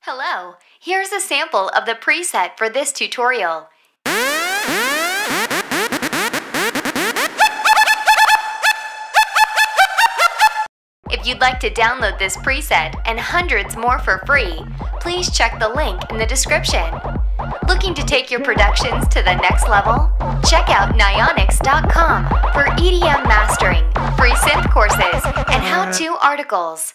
Hello, here's a sample of the preset for this tutorial. If you'd like to download this preset and hundreds more for free, please check the link in the description. Looking to take your productions to the next level? Check out Nionics.com for EDM mastering, free synth courses, and how-to articles.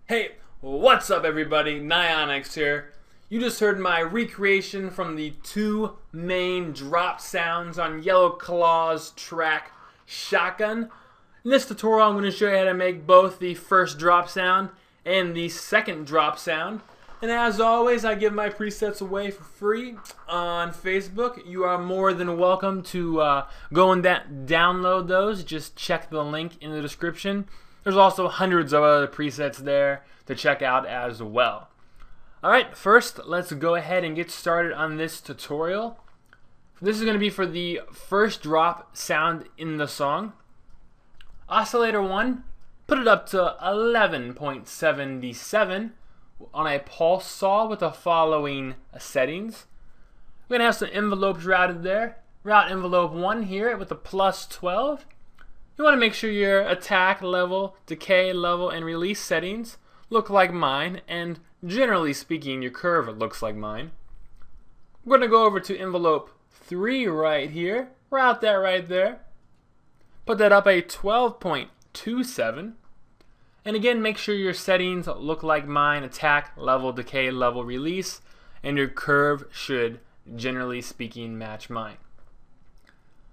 Hey, what's up everybody? Nionics here. You just heard my recreation from the two main drop sounds on Yellow Claw's track Shotgun. In this tutorial I'm going to show you how to make both the first drop sound and the second drop sound. And as always, I give my presets away for free on Facebook. You are more than welcome to go and download those. Just check the link in the description. There's also hundreds of other presets there to check out as well. Alright, first let's go ahead and get started on this tutorial. This is going to be for the first drop sound in the song. Oscillator 1, put it up to 11.77 on a pulse saw with the following settings. We're going to have some envelopes routed there. Route envelope 1 here with a plus 12. You want to make sure your attack level, decay level, and release settings look like mine, and generally speaking your curve looks like mine. We're going to go over to envelope 3 right here. Route that right there. Put that up a 12.27. And again, make sure your settings look like mine, attack level, decay level, release, and your curve should, generally speaking, match mine.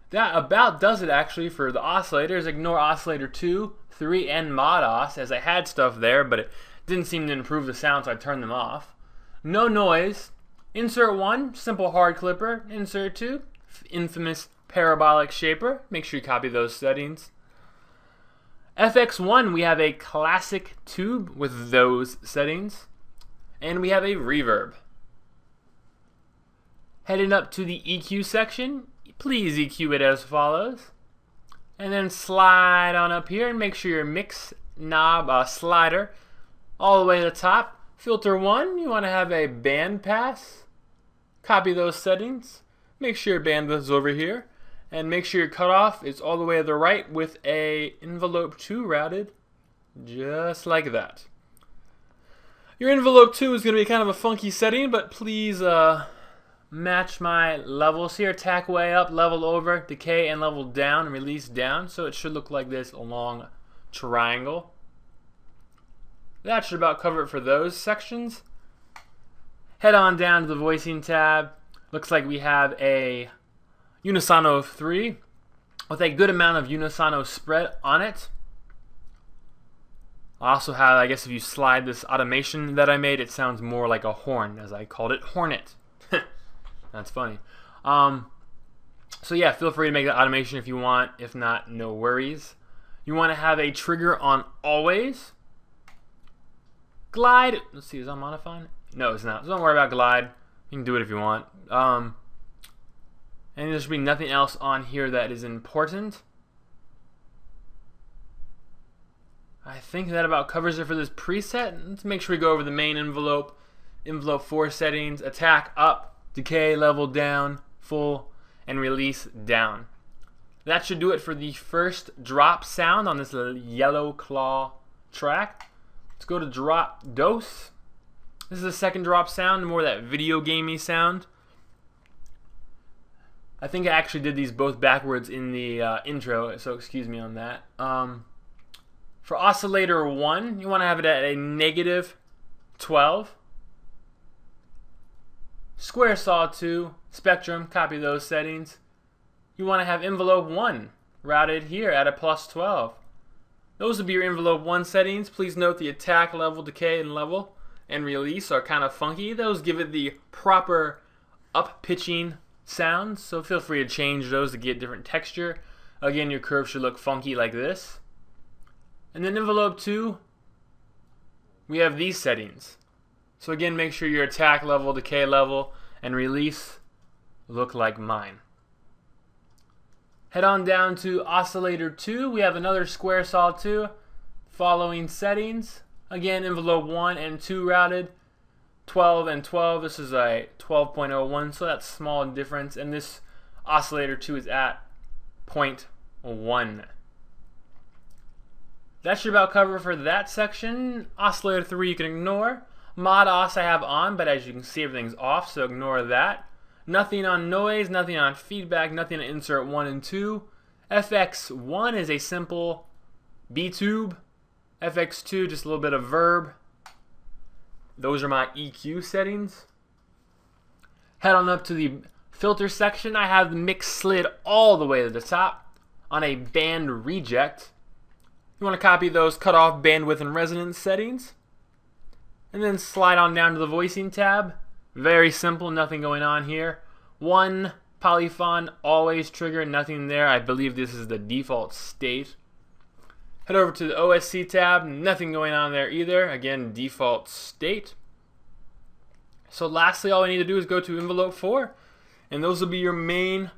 That about does it actually for the oscillators. Ignore oscillator 2, 3, and mod os, as I had stuff there, but it didn't seem to improve the sound, so I turned them off. No noise. Insert 1, simple hard clipper. Insert 2, infamous parabolic shaper. Make sure you copy those settings. FX1, we have a classic tube with those settings. And we have a reverb. Heading up to the EQ section, please EQ it as follows. And then slide on up here and make sure your mix knob slider all the way to the top. Filter 1, you want to have a band pass. Copy those settings. Make sure your bandwidth is over here. And make sure your cutoff is all the way to the right with a envelope 2 routed, just like that. Your envelope 2 is going to be kind of a funky setting, but please match my levels here. Attack way up, level over, decay, and level down, and release down. So it should look like this, a long triangle. That should about cover it for those sections. Head on down to the voicing tab. Looks like we have a Unisano 3 with a good amount of Unisano spread on it. I also have, I guess if you slide this automation that I made, it sounds more like a horn, as I called it Hornet. That's funny. So yeah, feel free to make the automation if you want. If not, no worries. You want to have a trigger on always. Glide. Let's see, is that modifying? No, it's not. So don't worry about glide. You can do it if you want. And there should be nothing else on here that is important. I think that about covers it for this preset. Let's make sure we go over the main envelope. Envelope 4 settings. Attack up, decay level down, full, and release down. That should do it for the first drop sound on this Yellow Claw track. Let's go to drop dose. This is the second drop sound, more that video gamey sound. I think I actually did these both backwards in the intro, so excuse me on that. For oscillator 1, you want to have it at a negative 12. Square saw 2, spectrum, copy those settings. You want to have envelope 1 routed here at a plus 12. Those would be your envelope 1 settings. Please note the attack level, decay, and level, and release are kind of funky. Those give it the proper up-pitching sounds, so feel free to change those to get different texture. Again, your curve should look funky like this. And then envelope 2, we have these settings. So again, make sure your attack level, decay level, and release look like mine. Head on down to oscillator 2. We have another square saw 2. Following settings. Again, envelope 1 and 2 routed. 12 and 12. This is a 12.01, so that's small difference. And this oscillator 2 is at 0.1. That should about cover for that section. Oscillator 3 you can ignore. Mod os I have on, but as you can see everything's off, so ignore that. Nothing on noise, nothing on feedback, nothing on insert 1 and 2. FX1 is a simple B-tube. FX2 just a little bit of verb. Those are my EQ settings. Head on up to the filter section. I have the mix slid all the way to the top on a band reject. You want to copy those cutoff, bandwidth, and resonance settings. And then slide on down to the voicing tab. Very simple, nothing going on here. 1 polyphon, always trigger, nothing there. I believe this is the default state. Head over to the OSC tab, nothing going on there either. Again, default state. So lastly, all I need to do is go to envelope 4, and those will be your main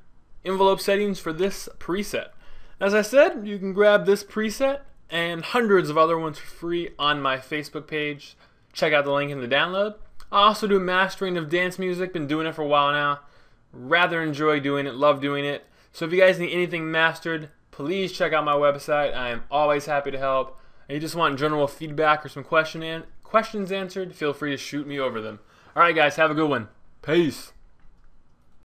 envelope settings for this preset. As I said, you can grab this preset and hundreds of other ones for free on my Facebook page. Check out the link in the download. I also do mastering of dance music, been doing it for a while now. Rather enjoy doing it, love doing it. So if you guys need anything mastered, please check out my website. I am always happy to help. And you just want general feedback or some questions answered, feel free to shoot me over them. Alright guys, have a good one. Peace.